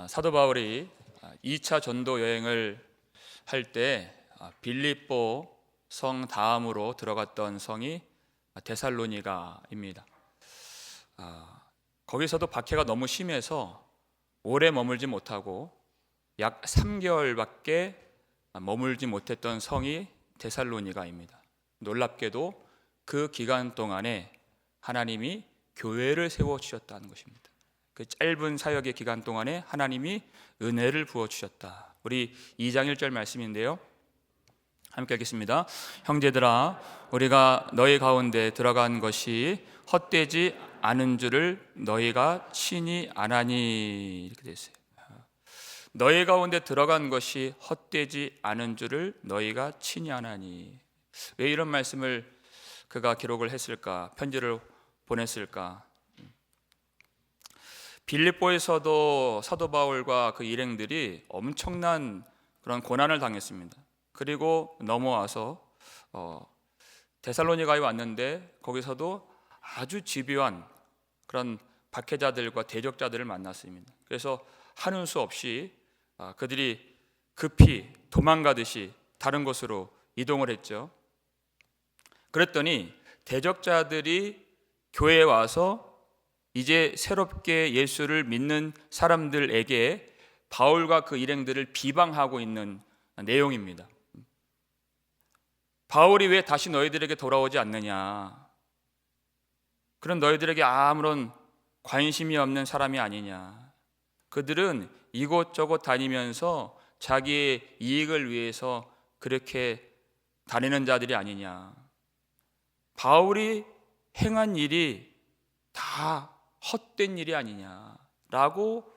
사도 바울이 2차 전도 여행을 할 때 빌립보 성 다음으로 들어갔던 성이 데살로니가입니다. 거기서도 박해가 너무 심해서 오래 머물지 못하고 약 3개월밖에 머물지 못했던 성이 데살로니가입니다. 놀랍게도 그 기간 동안에 하나님이 교회를 세워주셨다는 것입니다. 그 짧은 사역의 기간 동안에 하나님이 은혜를 부어주셨다. 우리 2장 1절 말씀인데요, 함께 읽겠습니다. 형제들아, 우리가 너희 가운데 들어간 것이 헛되지 않은 줄을 너희가 친히 아나니, 이렇게 되어 있어요. 너희 가운데 들어간 것이 헛되지 않은 줄을 너희가 친히 아나니. 왜 이런 말씀을 그가 기록을 했을까? 편지를 보냈을까? 빌립보에서도 사도 바울과 그 일행들이 엄청난 그런 고난을 당했습니다. 그리고 넘어와서 데살로니가에 왔는데 거기서도 아주 집요한 그런 박해자들과 대적자들을 만났습니다. 그래서 하는 수 없이 그들이 급히 도망가듯이 다른 곳으로 이동을 했죠. 그랬더니 대적자들이 교회에 와서 이제 새롭게 예수를 믿는 사람들에게 바울과 그 일행들을 비방하고 있는 내용입니다. 바울이 왜 다시 너희들에게 돌아오지 않느냐? 그런 너희들에게 아무런 관심이 없는 사람이 아니냐? 그들은 이곳저곳 다니면서 자기의 이익을 위해서 그렇게 다니는 자들이 아니냐? 바울이 행한 일이 다 헛된 일이 아니냐라고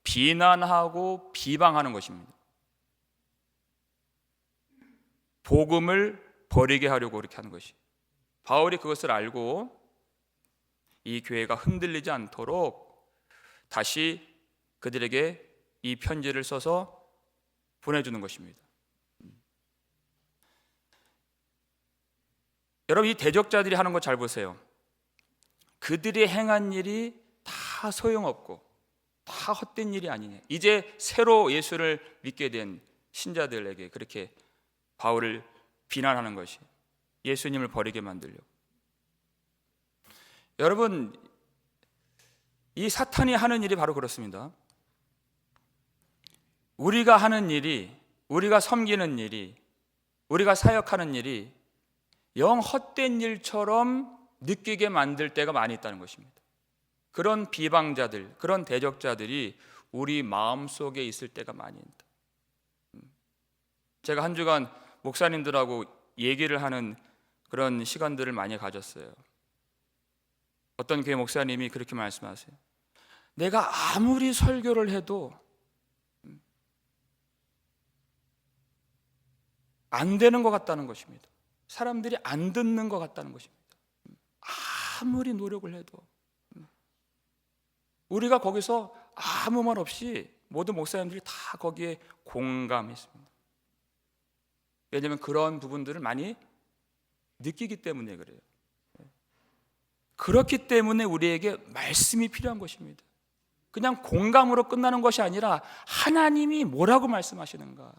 비난하고 비방하는 것입니다. 복음을 버리게 하려고 그렇게 하는 것이. 바울이 그것을 알고 이 교회가 흔들리지 않도록 다시 그들에게 이 편지를 써서 보내주는 것입니다. 여러분, 이 대적자들이 하는 거 잘 보세요. 그들이 행한 일이 다 소용없고 다 헛된 일이 아니냐. 이제 새로 예수를 믿게 된 신자들에게 그렇게 바울을 비난하는 것이, 예수님을 버리게 만들려고. 여러분, 이 사탄이 하는 일이 바로 그렇습니다. 우리가 하는 일이, 우리가 섬기는 일이, 우리가 사역하는 일이 영 헛된 일처럼 느끼게 만들 때가 많이 있다는 것입니다. 그런 비방자들, 그런 대적자들이 우리 마음속에 있을 때가 많이 있다. 제가 한 주간 목사님들하고 얘기를 하는 그런 시간들을 많이 가졌어요. 어떤 교회 목사님이 그렇게 말씀하세요. 내가 아무리 설교를 해도 안 되는 것 같다는 것입니다. 사람들이 안 듣는 것 같다는 것입니다. 아무리 노력을 해도. 우리가 거기서 아무 말 없이 모든 목사님들이 다 거기에 공감했습니다. 왜냐하면 그런 부분들을 많이 느끼기 때문에 그래요. 그렇기 때문에 우리에게 말씀이 필요한 것입니다. 그냥 공감으로 끝나는 것이 아니라 하나님이 뭐라고 말씀하시는가.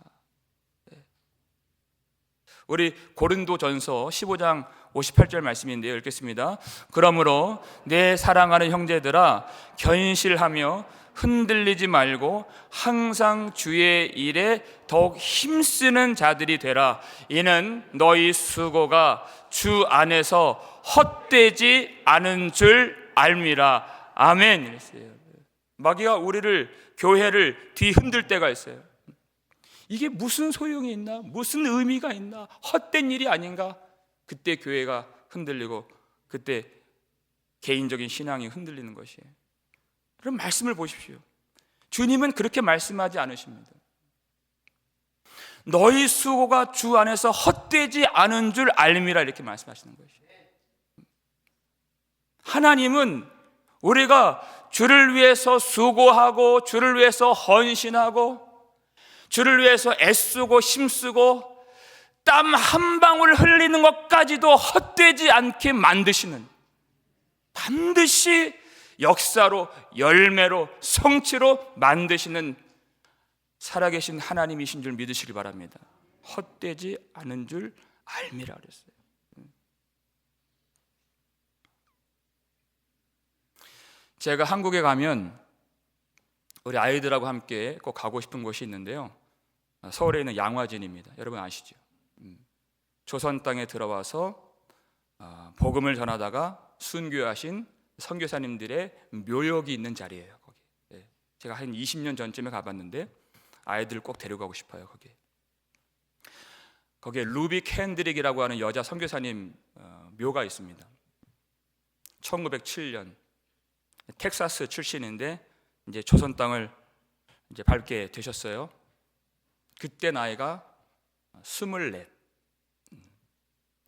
우리 고린도전서 15장 58절 말씀인데요, 읽겠습니다. 그러므로 내 사랑하는 형제들아, 견실하며 흔들리지 말고 항상 주의 일에 더욱 힘쓰는 자들이 되라. 이는 너희 수고가 주 안에서 헛되지 않은 줄 알미라. 아멘. 이랬어요. 마귀가 우리를, 교회를 뒤흔들 때가 있어요. 이게 무슨 소용이 있나? 무슨 의미가 있나? 헛된 일이 아닌가? 그때 교회가 흔들리고 그때 개인적인 신앙이 흔들리는 것이에요. 그럼 말씀을 보십시오. 주님은 그렇게 말씀하지 않으십니다. 너희 수고가 주 안에서 헛되지 않은 줄 알미라, 이렇게 말씀하시는 것이에요. 하나님은 우리가 주를 위해서 수고하고 주를 위해서 헌신하고 주를 위해서 애쓰고 힘쓰고 땀 한 방울 흘리는 것까지도 헛되지 않게 만드시는, 반드시 역사로, 열매로, 성취로 만드시는 살아계신 하나님이신 줄 믿으시기 바랍니다. 헛되지 않은 줄 알미라 그랬어요. 제가 한국에 가면 우리 아이들하고 함께 꼭 가고 싶은 곳이 있는데요, 서울에 있는 양화진입니다. 여러분 아시죠? 조선 땅에 들어와서 복음을 전하다가 순교하신 선교사님들의 묘역이 있는 자리예요. 거기. 제가 한 20년 전쯤에 가봤는데 아이들 꼭 데려가고 싶어요. 거기에 루비 캔드릭이라고 하는 여자 선교사님 묘가 있습니다. 1907년 텍사스 출신인데 이제 조선 땅을 이제 밟게 되셨어요. 그때 나이가 24.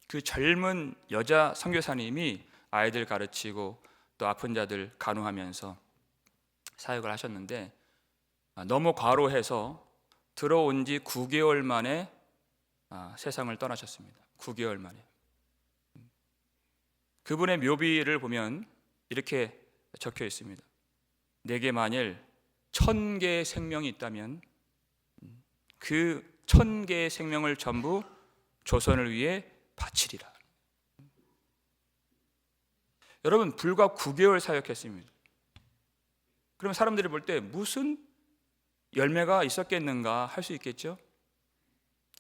그 젊은 여자 선교사님이 아이들 가르치고 또 아픈 자들 간호하면서 사역을 하셨는데 너무 과로해서 들어온 지 9개월 만에 세상을 떠나셨습니다. 9개월 만에. 그분의 묘비를 보면 이렇게 적혀 있습니다. 내게 만일 1000개의 생명이 있다면 그 1000개의 생명을 전부 조선을 위해 바치리라. 여러분, 불과 9개월 사역했습니다. 그럼 사람들이 볼 때 무슨 열매가 있었겠는가 할 수 있겠죠?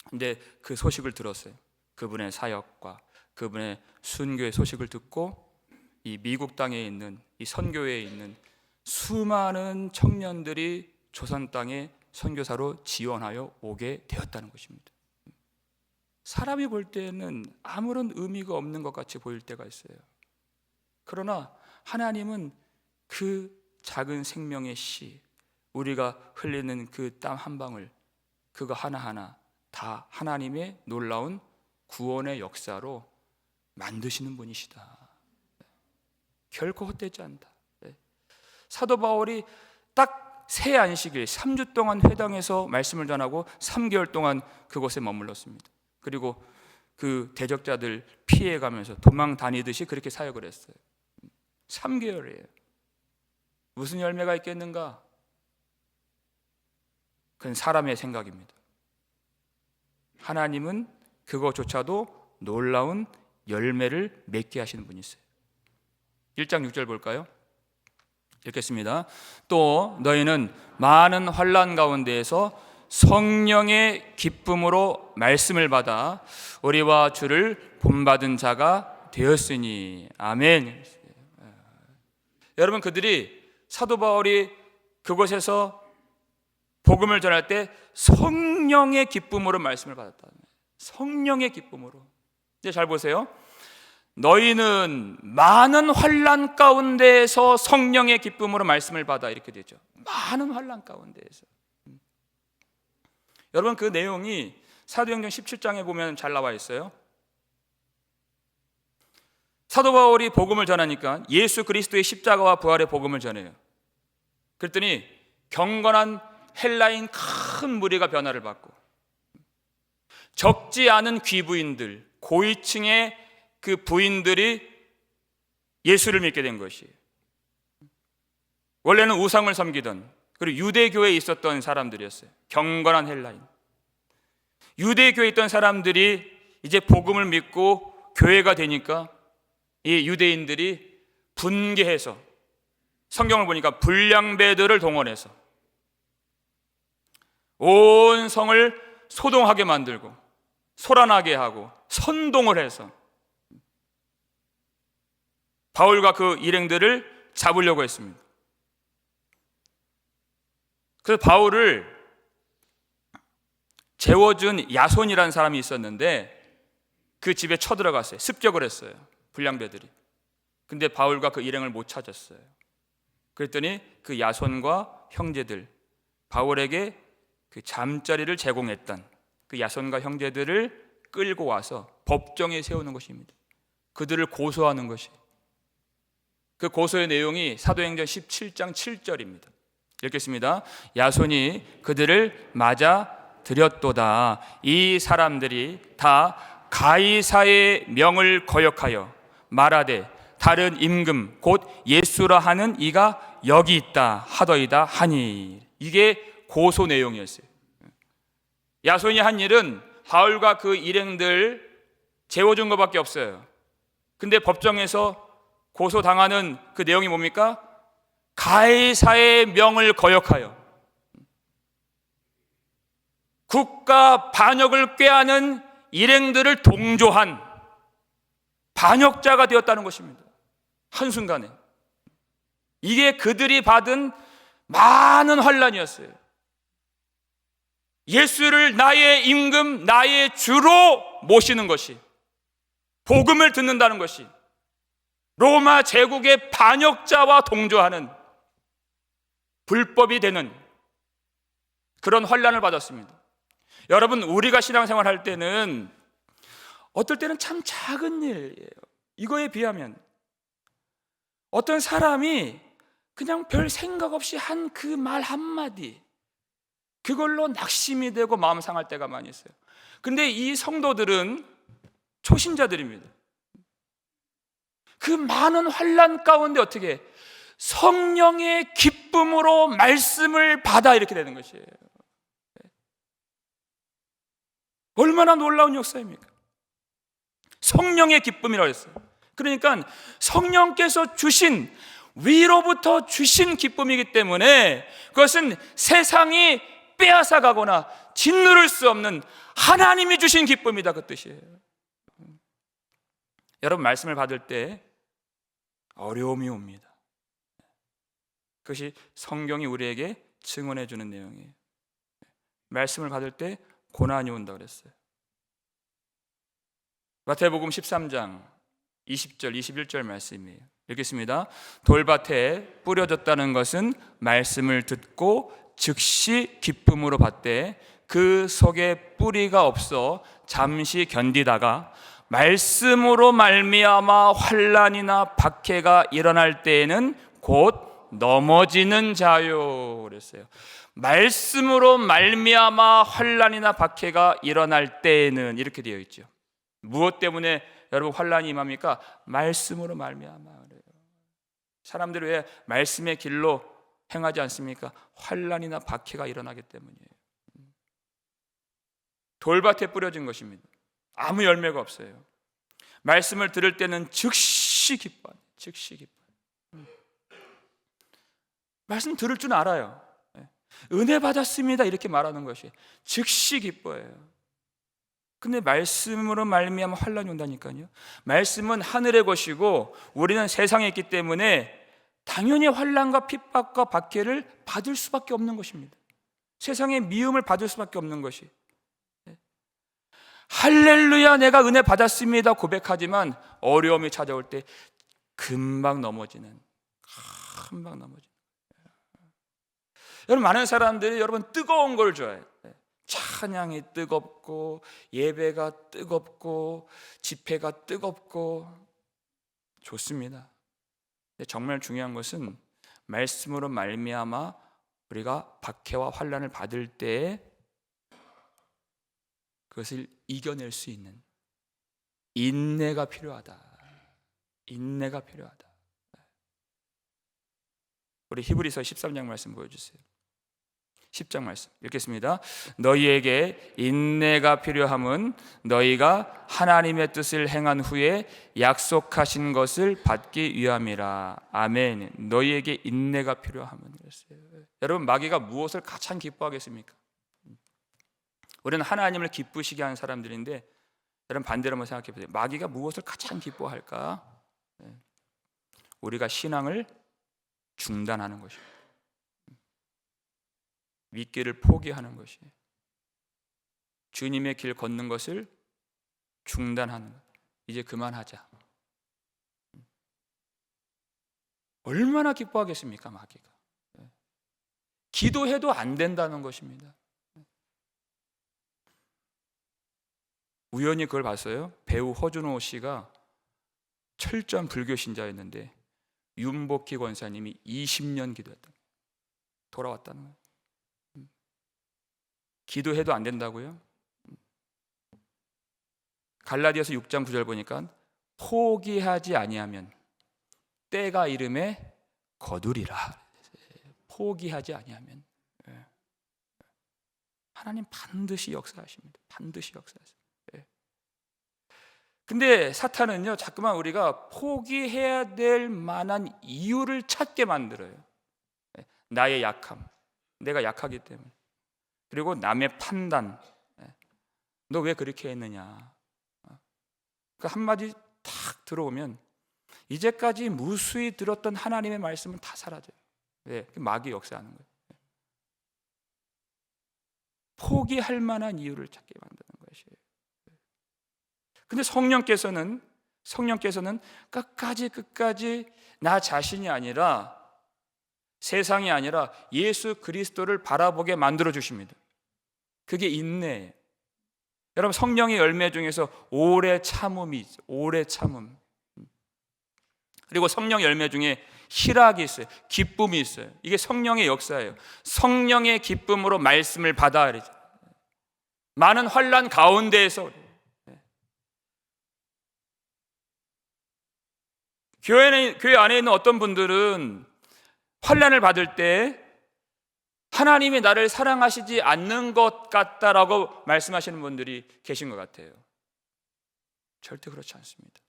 근데 그 소식을 들었어요. 그분의 사역과 그분의 순교의 소식을 듣고 이 미국 땅에 있는 이 선교회에 있는 수많은 청년들이 조선 땅에 선교사로 지원하여 오게 되었다는 것입니다. 사람이 볼 때는 아무런 의미가 없는 것 같이 보일 때가 있어요. 그러나 하나님은 그 작은 생명의 씨, 우리가 흘리는 그 땀 한 방울, 그거 하나하나 다 하나님의 놀라운 구원의 역사로 만드시는 분이시다. 결코 헛되지 않다. 사도 바울이 딱 새 안식일 3주 동안 회당에서 말씀을 전하고 3개월 동안 그곳에 머물렀습니다. 그리고 그 대적자들 피해가면서 도망 다니듯이 그렇게 사역을 했어요. 3개월이에요. 무슨 열매가 있겠는가? 그건 사람의 생각입니다. 하나님은 그것조차도 놀라운 열매를 맺게 하시는 분이세요. 1장 6절 볼까요? 읽겠습니다. 또 너희는 많은 환난 가운데에서 성령의 기쁨으로 말씀을 받아 우리와 주를 본받은 자가 되었으니. 아멘. 여러분, 그들이 사도 바울이 그곳에서 복음을 전할 때 성령의 기쁨으로 말씀을 받았다. 성령의 기쁨으로. 이제 잘 보세요. 너희는 많은 환난 가운데에서 성령의 기쁨으로 말씀을 받아, 이렇게 되죠. 많은 환난 가운데에서. 여러분, 그 내용이 사도행전 17장에 보면 잘 나와 있어요. 사도 바울이 복음을 전하니까 예수 그리스도의 십자가와 부활의 복음을 전해요. 그랬더니 경건한 헬라인 큰 무리가 변화를 받고, 적지 않은 귀부인들, 고위층의 그 부인들이 예수를 믿게 된 것이에요. 원래는 우상을 섬기던, 그리고 유대교에 있었던 사람들이었어요. 경건한 헬라인. 유대교에 있던 사람들이 이제 복음을 믿고 교회가 되니까 이 유대인들이 분개해서, 성경을 보니까 불량배들을 동원해서 온 성을 소동하게 만들고 소란하게 하고 선동을 해서 바울과 그 일행들을 잡으려고 했습니다. 그래서 바울을 재워준 야손이라는 사람이 있었는데 그 집에 쳐들어갔어요. 습격을 했어요, 불량배들이. 근데 바울과 그 일행을 못 찾았어요. 그랬더니 그 야손과 형제들, 바울에게 그 잠자리를 제공했던 그 야손과 형제들을 끌고 와서 법정에 세우는 것입니다. 그들을 고소하는 것이. 그 고소의 내용이 사도행전 17장 7절입니다. 읽겠습니다. 야손이 그들을 맞아 들였도다. 이 사람들이 다 가이사의 명을 거역하여 말하되 다른 임금 곧 예수라 하는 이가 여기 있다 하더이다 하니. 이게 고소 내용이었어요. 야손이 한 일은 바울과 그 일행들 재워준 것밖에 없어요. 근데 법정에서 고소당하는 그 내용이 뭡니까? 가이사의 명을 거역하여 국가 반역을 꾀하는 일행들을 동조한 반역자가 되었다는 것입니다. 한순간에. 이게 그들이 받은 많은 환난이었어요. 예수를 나의 임금, 나의 주로 모시는 것이, 복음을 듣는다는 것이 로마 제국의 반역자와 동조하는 불법이 되는 그런 환난을 받았습니다. 여러분, 우리가 신앙생활할 때는 어떨 때는 참 작은 일이에요. 이거에 비하면 어떤 사람이 그냥 별 생각 없이 한 그 말 한마디, 그걸로 낙심이 되고 마음 상할 때가 많이 있어요. 근데 이 성도들은 초신자들입니다. 그 많은 환난 가운데 어떻게 성령의 기쁨으로 말씀을 받아 이렇게 되는 것이에요. 얼마나 놀라운 역사입니까? 성령의 기쁨이라고 했어요. 그러니까 성령께서 주신, 위로부터 주신 기쁨이기 때문에 그것은 세상이 빼앗아가거나 짓누를 수 없는 하나님이 주신 기쁨이다, 그 뜻이에요. 여러분, 말씀을 받을 때 어려움이 옵니다. 그것이 성경이 우리에게 증언해 주는 내용이에요. 말씀을 받을 때 고난이 온다고 그랬어요. 마태복음 13장 20절 21절 말씀이에요. 읽겠습니다. 돌밭에 뿌려졌다는 것은 말씀을 듣고 즉시 기쁨으로 받되 그 속에 뿌리가 없어 잠시 견디다가 말씀으로 말미암아 환난이나 박해가 일어날 때에는 곧 넘어지는 자요 그랬어요. 말씀으로 말미암아 환난이나 박해가 일어날 때에는 이렇게 되어 있죠. 무엇 때문에 여러분 환난이 임합니까? 말씀으로 말미암아 그래요. 사람들이 왜 말씀의 길로 행하지 않습니까? 환난이나 박해가 일어나기 때문이에요. 돌밭에 뿌려진 것입니다. 아무 열매가 없어요. 말씀을 들을 때는 즉시 기뻐요. 즉시 기뻐요. 말씀 들을 줄 알아요. 은혜 받았습니다 이렇게 말하는 것이 즉시 기뻐해요. 근데 말씀으로 말미암아 환난이 온다니까요. 말씀은 하늘의 것이고 우리는 세상에 있기 때문에 당연히 환난과 핍박과 박해를 받을 수밖에 없는 것입니다. 세상의 미움을 받을 수밖에 없는 것이. 할렐루야 내가 은혜 받았습니다 고백하지만 어려움이 찾아올 때 금방 넘어지는, 여러분, 많은 사람들이 여러분 뜨거운 걸 좋아해요. 찬양이 뜨겁고 예배가 뜨겁고 집회가 뜨겁고 좋습니다. 근데 정말 중요한 것은 말씀으로 말미암아 우리가 박해와 환난을 받을 때에 그것을 이겨낼 수 있는 인내가 필요하다. 인내가 필요하다. 우리 히브리서 13장 말씀 보여주세요. 10장 말씀 읽겠습니다. 너희에게 인내가 필요함은 너희가 하나님의 뜻을 행한 후에 약속하신 것을 받기 위함이라. 아멘. 너희에게 인내가 필요함은 그랬어요. 여러분, 마귀가 무엇을 가장 기뻐하겠습니까? 우리는 하나님을 기쁘시게 하는 사람들인데 여러분 반대로 한번 생각해 보세요. 마귀가 무엇을 가장 기뻐할까? 우리가 신앙을 중단하는 것입니다. 믿기를 포기하는 것이, 주님의 길 걷는 것을 중단하는 것. 이제 그만하자. 얼마나 기뻐하겠습니까, 마귀가. 기도해도 안 된다는 것입니다. 우연히 그걸 봤어요. 배우 허준호 씨가 철저한 불교 신자였는데 윤복희 권사님이 20년 기도했다. 돌아왔다는 거예요. 기도해도 안 된다고요? 갈라디아서 6장 9절 보니까 포기하지 아니하면 때가 이름에 거두리라. 포기하지 아니하면 하나님 반드시 역사하십니다. 반드시 역사하세요. 근데 사탄은요, 자꾸만 우리가 포기해야 될 만한 이유를 찾게 만들어요. 나의 약함, 내가 약하기 때문에. 그리고 남의 판단, 너 왜 그렇게 했느냐. 그 한마디 탁 들어오면 이제까지 무수히 들었던 하나님의 말씀은 다 사라져요. 마귀 역사하는 거예요. 포기할 만한 이유를 찾게 만드는 것이에요. 근데 성령께서는 끝까지 나 자신이 아니라, 세상이 아니라 예수 그리스도를 바라보게 만들어 주십니다. 그게 인내예요. 여러분, 성령의 열매 중에서 오래 참음이 있어요. 오래 참음. 그리고 성령 열매 중에 희락이 있어요. 기쁨이 있어요. 이게 성령의 역사예요. 성령의 기쁨으로 말씀을 받아야 되죠. 많은 환난 가운데에서 교회 안에 있는 어떤 분들은 환난을 받을 때 하나님이 나를 사랑하시지 않는 것 같다라고 말씀하시는 분들이 계신 것 같아요. 절대 그렇지 않습니다.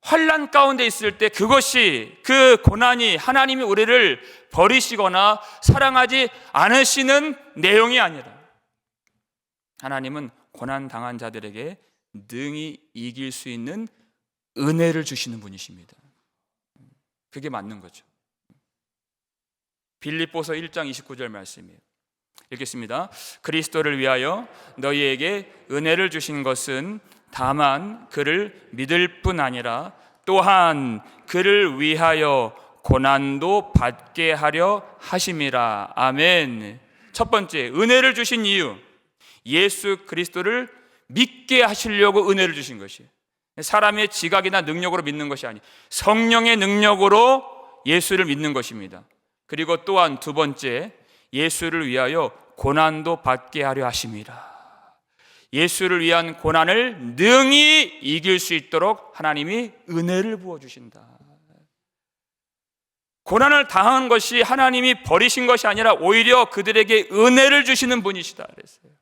환난 가운데 있을 때 그 고난이 하나님이 우리를 버리시거나 사랑하지 않으시는 내용이 아니라, 하나님은 고난 당한 자들에게 능히 이길 수 있는 은혜를 주시는 분이십니다. 그게 맞는 거죠. 빌립보서 1장 29절 말씀이에요. 읽겠습니다. 그리스도를 위하여 너희에게 은혜를 주신 것은 다만 그를 믿을 뿐 아니라 또한 그를 위하여 고난도 받게 하려 하심이라. 아멘. 첫 번째, 은혜를 주신 이유, 예수 그리스도를 믿게 하시려고 은혜를 주신 것이에요. 사람의 지각이나 능력으로 믿는 것이 아니에요. 성령의 능력으로 예수를 믿는 것입니다. 그리고 또한 두 번째, 예수를 위하여 고난도 받게 하려 하심이라. 예수를 위한 고난을 능히 이길 수 있도록 하나님이 은혜를 부어주신다. 고난을 당한 것이 하나님이 버리신 것이 아니라 오히려 그들에게 은혜를 주시는 분이시다 그랬어요.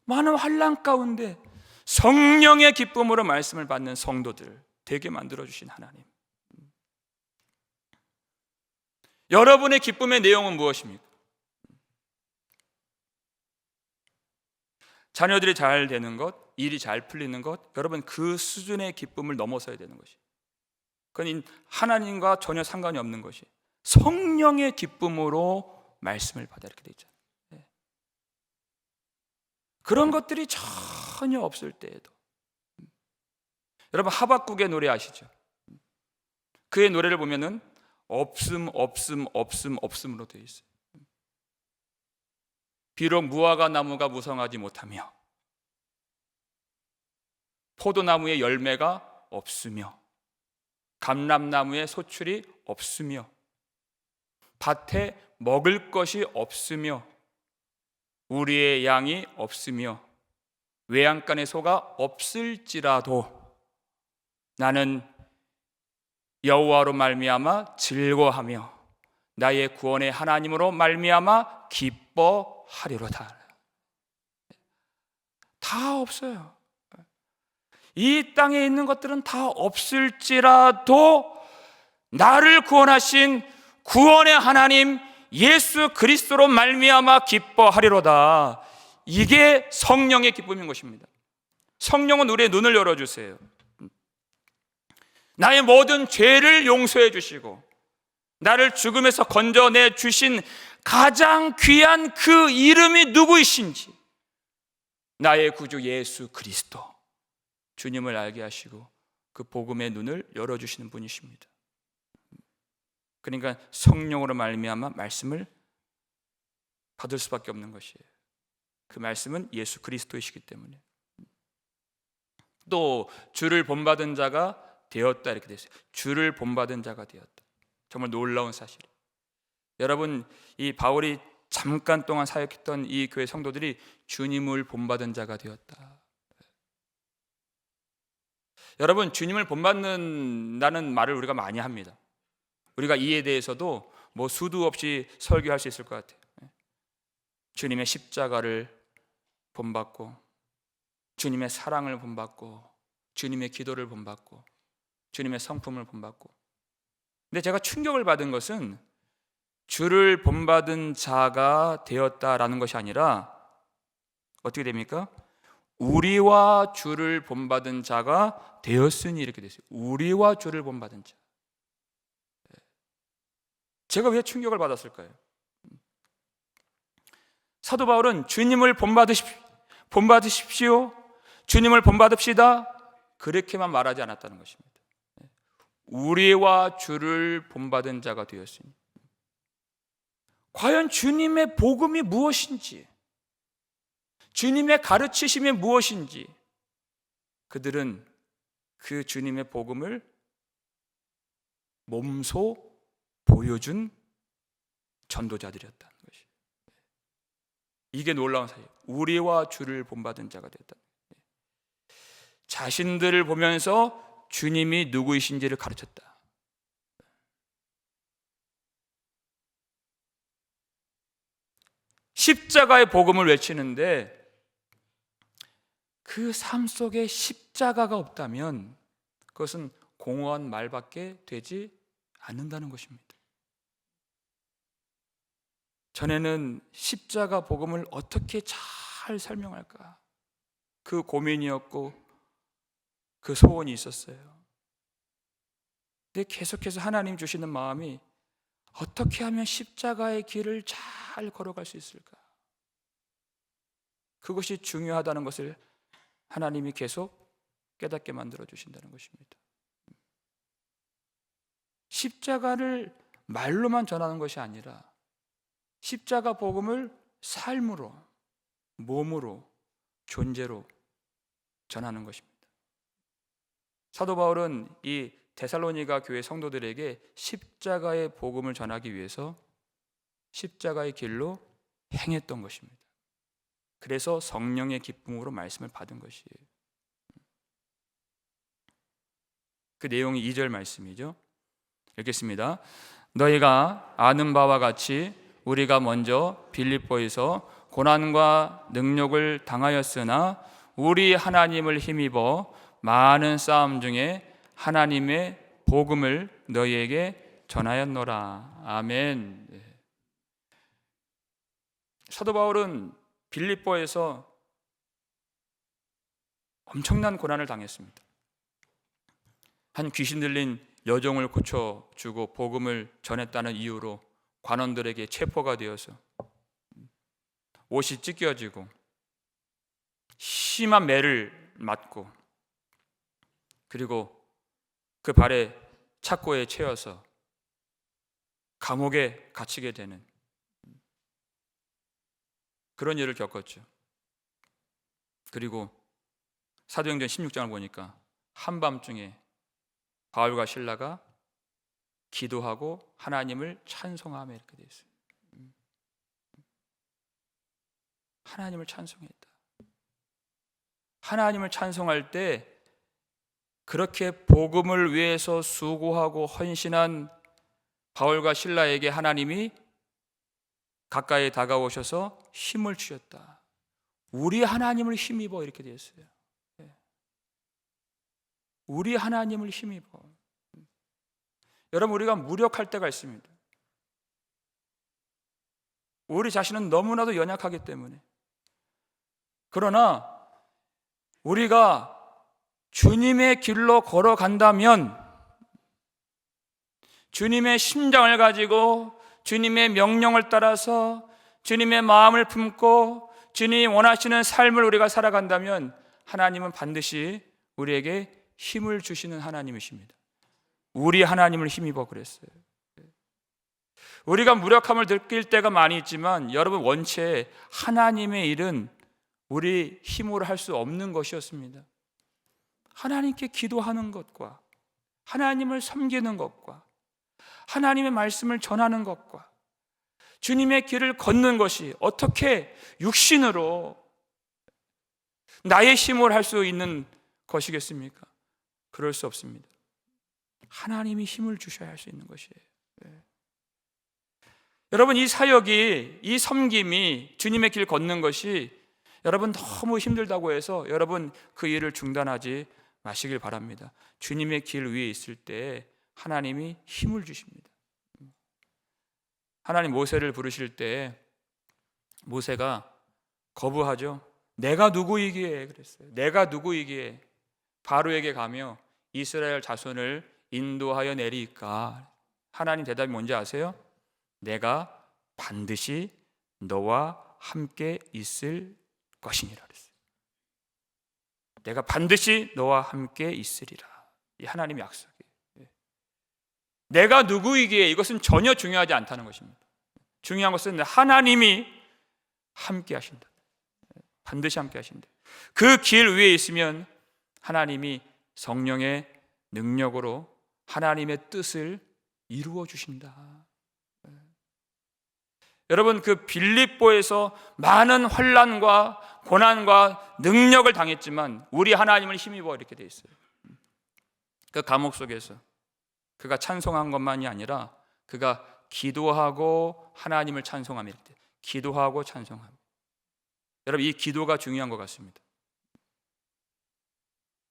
많은 환난 가운데 성령의 기쁨으로 말씀을 받는 성도들 되게 만들어주신 하나님. 여러분의 기쁨의 내용은 무엇입니까? 자녀들이 잘 되는 것, 일이 잘 풀리는 것, 여러분 그 수준의 기쁨을 넘어서야 되는 것이. 그건 하나님과 전혀 상관이 없는 것이. 성령의 기쁨으로 말씀을 받아 이렇게 되어 있잖아요. 그런 것들이 전혀 없을 때에도, 여러분 하박국의 노래 아시죠? 그의 노래를 보면은 없음으로 되어 있어요. 비록 무화과 나무가 무성하지 못하며 포도나무의 열매가 없으며 감람나무의 소출이 없으며 밭에 먹을 것이 없으며 우리의 양이 없으며 외양간의 소가 없을지라도 나는 여호와로 말미암아 즐거워하며 나의 구원의 하나님으로 말미암아 기뻐하리로다. 다 없어요. 이 땅에 있는 것들은 다 없을지라도 나를 구원하신 구원의 하나님 예수 그리스도로 말미암아 기뻐하리로다. 이게 성령의 기쁨인 것입니다. 성령은 우리의 눈을 열어주세요. 나의 모든 죄를 용서해 주시고 나를 죽음에서 건져내 주신 가장 귀한 그 이름이 누구이신지, 나의 구주 예수 그리스도, 주님을 알게 하시고 그 복음의 눈을 열어주시는 분이십니다. 그러니까 성령으로 말미암아 말씀을 받을 수밖에 없는 것이에요. 그 말씀은 예수 그리스도이시기 때문에. 또 주를 본받은 자가 되었다 이렇게 되어 있어요. 주를 본받은 자가 되었다. 정말 놀라운 사실이에요. 여러분, 이 바울이 잠깐 동안 사역했던 이 교회 성도들이 주님을 본받은 자가 되었다. 여러분, 주님을 본받는다는 말을 우리가 많이 합니다. 우리가 이에 대해서도 뭐 수도 없이 설교할 수 있을 것 같아요. 주님의 십자가를 본받고, 주님의 사랑을 본받고, 주님의 기도를 본받고, 주님의 성품을 본받고. 근데 제가 충격을 받은 것은 주를 본받은 자가 되었다라는 것이 아니라 어떻게 됩니까? 우리와 주를 본받은 자가 되었으니, 이렇게 됐어요. 우리와 주를 본받은 자. 제가 왜 충격을 받았을까요? 사도 바울은 주님을 본받으십시오, 주님을 본받읍시다, 그렇게만 말하지 않았다는 것입니다. 우리와 주를 본받은 자가 되었으니. 과연 주님의 복음이 무엇인지, 주님의 가르치심이 무엇인지, 그들은 그 주님의 복음을 몸소 보여준 전도자들이었다는 것이. 이게 놀라운 사실. 우리와 주를 본받은 자가 되었다. 자신들을 보면서 주님이 누구이신지를 가르쳤다. 십자가의 복음을 외치는데 그 삶 속에 십자가가 없다면 그것은 공허한 말밖에 되지 않는다는 것입니다. 전에는 십자가 복음을 어떻게 잘 설명할까, 그 고민이었고 그 소원이 있었어요. 근데 계속해서 하나님 주시는 마음이 어떻게 하면 십자가의 길을 잘 걸어갈 수 있을까, 그것이 중요하다는 것을 하나님이 계속 깨닫게 만들어 주신다는 것입니다. 십자가를 말로만 전하는 것이 아니라 십자가 복음을 삶으로, 몸으로, 존재로 전하는 것입니다. 사도 바울은 이 데살로니가 교회 성도들에게 십자가의 복음을 전하기 위해서 십자가의 길로 행했던 것입니다. 그래서 성령의 기쁨으로 말씀을 받은 것이에요. 그 내용이 2절 말씀이죠. 읽겠습니다. 너희가 아는 바와 같이 우리가 먼저 빌립보에서 고난과 능욕을 당하였으나 우리 하나님을 힘입어 많은 싸움 중에 하나님의 복음을 너희에게 전하였노라. 아멘. 사도 바울은 빌립보에서 엄청난 고난을 당했습니다. 한 귀신 들린 여종을 고쳐주고 복음을 전했다는 이유로 관원들에게 체포가 되어서 옷이 찢겨지고 심한 매를 맞고, 그리고 그 발에 착고에 채워서 감옥에 갇히게 되는 그런 일을 겪었죠. 그리고 사도행전 16장을 보니까 한밤중에 바울과 실라가 기도하고 하나님을 찬송하며 이렇게 되어 있어요. 하나님을 찬송했다. 하나님을 찬송할 때 그렇게 복음을 위해서 수고하고 헌신한 바울과 실라에게 하나님이 가까이 다가오셔서 힘을 주셨다. 우리 하나님을 힘입어, 이렇게 되어 있어요. 우리 하나님을 힘입어. 여러분, 우리가 무력할 때가 있습니다. 우리 자신은 너무나도 연약하기 때문에. 그러나 우리가 주님의 길로 걸어간다면, 주님의 심장을 가지고 주님의 명령을 따라서 주님의 마음을 품고 주님이 원하시는 삶을 우리가 살아간다면 하나님은 반드시 우리에게 힘을 주시는 하나님이십니다. 우리 하나님을 힘입어 그랬어요. 우리가 무력함을 느낄 때가 많이 있지만 여러분, 원체 하나님의 일은 우리 힘으로 할 수 없는 것이었습니다. 하나님께 기도하는 것과 하나님을 섬기는 것과 하나님의 말씀을 전하는 것과 주님의 길을 걷는 것이 어떻게 육신으로 나의 힘으로 할 수 있는 것이겠습니까? 그럴 수 없습니다. 하나님이 힘을 주셔야 할 수 있는 것이에요. 여러분, 이 사역이, 이 섬김이, 주님의 길 걷는 것이 여러분 너무 힘들다고 해서 여러분 그 일을 중단하지 마시길 바랍니다. 주님의 길 위에 있을 때 하나님이 힘을 주십니다. 하나님 모세를 부르실 때 모세가 거부하죠. 내가 누구이기에 그랬어요. 내가 누구이기에 바로에게 가며 이스라엘 자손을 인도하여 내리까. 하나님 대답이 뭔지 아세요? 내가 반드시 너와 함께 있을 것이니라 그랬어요. 내가 반드시 너와 함께 있으리라. 이 하나님의 약속이에요. 내가 누구이기에 이것은 전혀 중요하지 않다는 것입니다. 중요한 것은 하나님이 함께 하신다. 반드시 함께 하신다. 그 길 위에 있으면 하나님이 성령의 능력으로 하나님의 뜻을 이루어 주신다. 여러분, 그 빌립보에서 많은 환난과 고난과 능력을 당했지만 우리 하나님을 힘입어 이렇게 돼 있어요. 그 감옥 속에서 그가 찬송한 것만이 아니라 그가 기도하고 하나님을 찬송하며 기도하고 찬송하며. 여러분, 이 기도가 중요한 것 같습니다.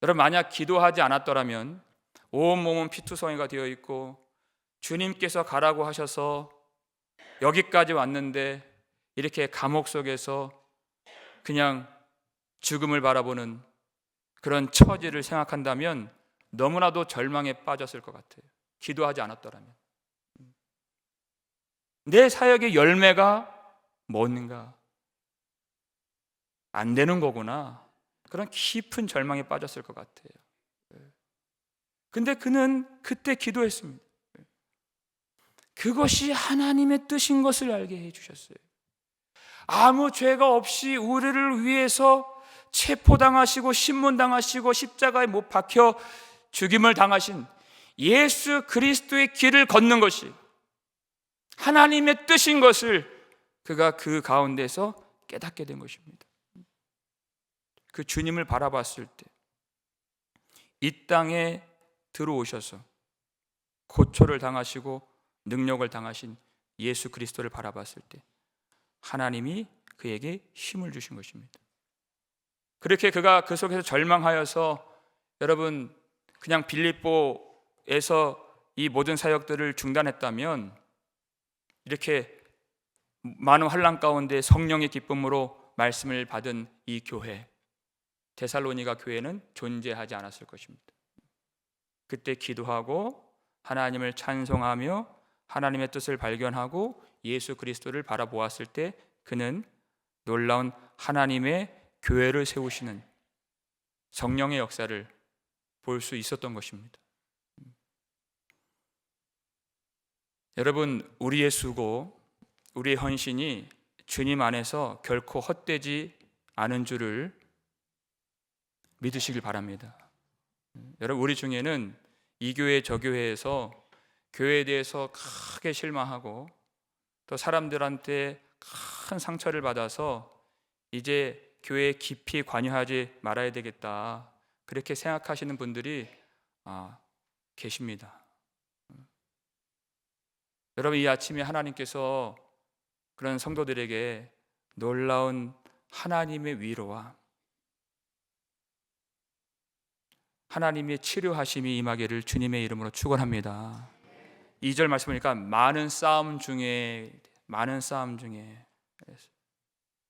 여러분, 만약 기도하지 않았더라면 온몸은 피투성이가 되어 있고 주님께서 가라고 하셔서 여기까지 왔는데 이렇게 감옥 속에서 그냥 죽음을 바라보는 그런 처지를 생각한다면 너무나도 절망에 빠졌을 것 같아요. 기도하지 않았더라면. 내 사역의 열매가 뭔가 안 되는 거구나. 그런 깊은 절망에 빠졌을 것 같아요. 근데 그는 그때 기도했습니다. 그것이 하나님의 뜻인 것을 알게 해주셨어요. 아무 죄가 없이 우리를 위해서 체포당하시고 신문당하시고 십자가에 못 박혀 죽임을 당하신 예수 그리스도의 길을 걷는 것이 하나님의 뜻인 것을 그가 그 가운데서 깨닫게 된 것입니다. 그 주님을 바라봤을 때 이 땅에 들어오셔서 고초를 당하시고 능력을 당하신 예수 그리스도를 바라봤을 때 하나님이 그에게 힘을 주신 것입니다. 그렇게 그가 그 속에서 절망하여서 여러분 그냥 빌립보에서 이 모든 사역들을 중단했다면 이렇게 많은 환난 가운데 성령의 기쁨으로 말씀을 받은 이 교회 데살로니가 교회는 존재하지 않았을 것입니다. 그때 기도하고 하나님을 찬송하며 하나님의 뜻을 발견하고 예수 그리스도를 바라보았을 때 그는 놀라운 하나님의 교회를 세우시는 성령의 역사를 볼 수 있었던 것입니다. 여러분, 우리의 수고, 우리의 헌신이 주님 안에서 결코 헛되지 않은 줄을 믿으시길 바랍니다. 여러분, 우리 중에는 이 교회 저 교회에서 교회에 대해서 크게 실망하고 또 사람들한테 큰 상처를 받아서 이제 교회에 깊이 관여하지 말아야 되겠다 그렇게 생각하시는 분들이 계십니다. 여러분, 이 아침에 하나님께서 그런 성도들에게 놀라운 하나님의 위로와 하나님의 치료하심이 임하기를 주님의 이름으로 축원합니다. 2절 말씀 보니까 많은 싸움 중에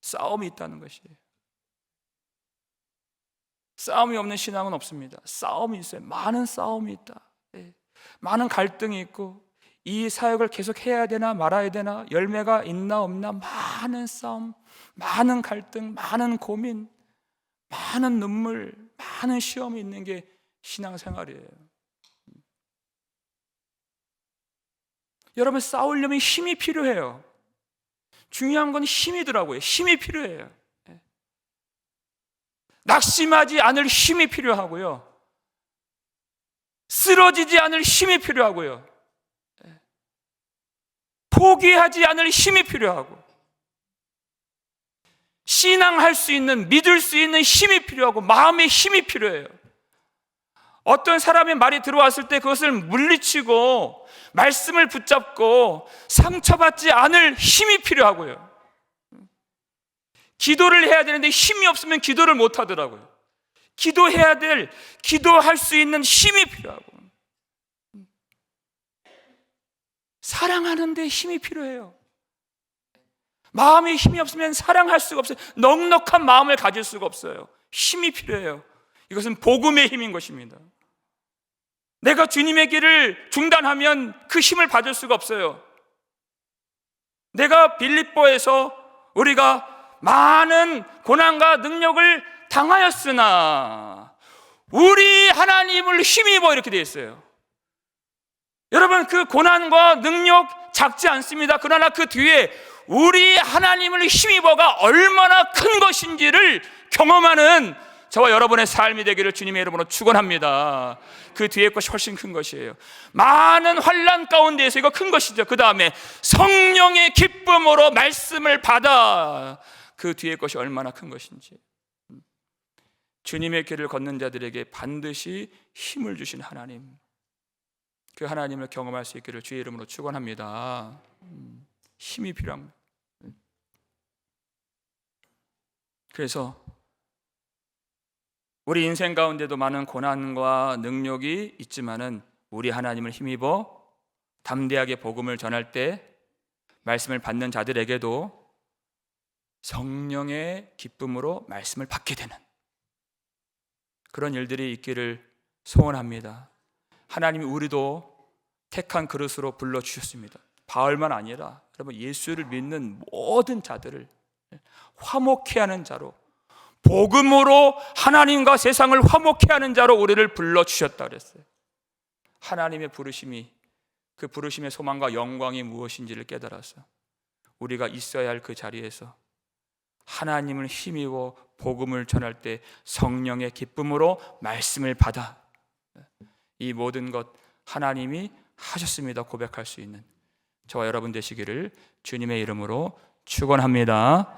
싸움이 있다는 것이에요. 싸움이 없는 신앙은 없습니다. 싸움이 있어요. 많은 싸움이 있다. 많은 갈등이 있고 이 사역을 계속 해야 되나 말아야 되나 열매가 있나 없나 많은 싸움, 많은 갈등, 많은 고민, 많은 눈물, 많은 시험이 있는 게 신앙생활이에요. 여러분, 싸우려면 힘이 필요해요. 중요한 건 힘이더라고요. 힘이 필요해요. 낙심하지 않을 힘이 필요하고요. 쓰러지지 않을 힘이 필요하고요. 포기하지 않을 힘이 필요하고 신앙할 수 있는, 믿을 수 있는 힘이 필요하고 마음의 힘이 필요해요. 어떤 사람의 말이 들어왔을 때 그것을 물리치고 말씀을 붙잡고 상처받지 않을 힘이 필요하고요. 기도를 해야 되는데 힘이 없으면 기도를 못 하더라고요. 기도할 수 있는 힘이 필요하고, 사랑하는데 힘이 필요해요. 마음에 힘이 없으면 사랑할 수가 없어요. 넉넉한 마음을 가질 수가 없어요. 힘이 필요해요. 이것은 복음의 힘인 것입니다. 내가 주님의 길을 중단하면 그 힘을 받을 수가 없어요. 내가 빌립보에서 우리가 많은 고난과 능력을 당하였으나 우리 하나님을 힘입어, 이렇게 되어 있어요. 여러분, 그 고난과 능력 작지 않습니다. 그러나 그 뒤에 우리 하나님을 힘입어가 얼마나 큰 것인지를 경험하는 저와 여러분의 삶이 되기를 주님의 이름으로 축원합니다. 그 뒤에 것이 훨씬 큰 것이에요. 많은 환난 가운데에서 이거 큰 것이죠. 그 다음에 성령의 기쁨으로 말씀을 받아, 그 뒤에 것이 얼마나 큰 것인지. 주님의 길을 걷는 자들에게 반드시 힘을 주신 하나님, 그 하나님을 경험할 수 있기를 주의 이름으로 축원합니다. 힘이 필요합니다. 그래서 우리 인생 가운데도 많은 고난과 능력이 있지만은 우리 하나님을 힘입어 담대하게 복음을 전할 때 말씀을 받는 자들에게도 성령의 기쁨으로 말씀을 받게 되는 그런 일들이 있기를 소원합니다. 하나님이 우리도 택한 그릇으로 불러주셨습니다. 바울만 아니라 여러분, 예수를 믿는 모든 자들을 화목케 하는 자로, 복음으로 하나님과 세상을 화목케 하는 자로 우리를 불러주셨다 그랬어요. 하나님의 부르심이, 그 부르심의 소망과 영광이 무엇인지를 깨달아서 우리가 있어야 할 그 자리에서 하나님을 힘입어 복음을 전할 때 성령의 기쁨으로 말씀을 받아 이 모든 것 하나님이 하셨습니다 고백할 수 있는 저와 여러분 되시기를 주님의 이름으로 축원합니다.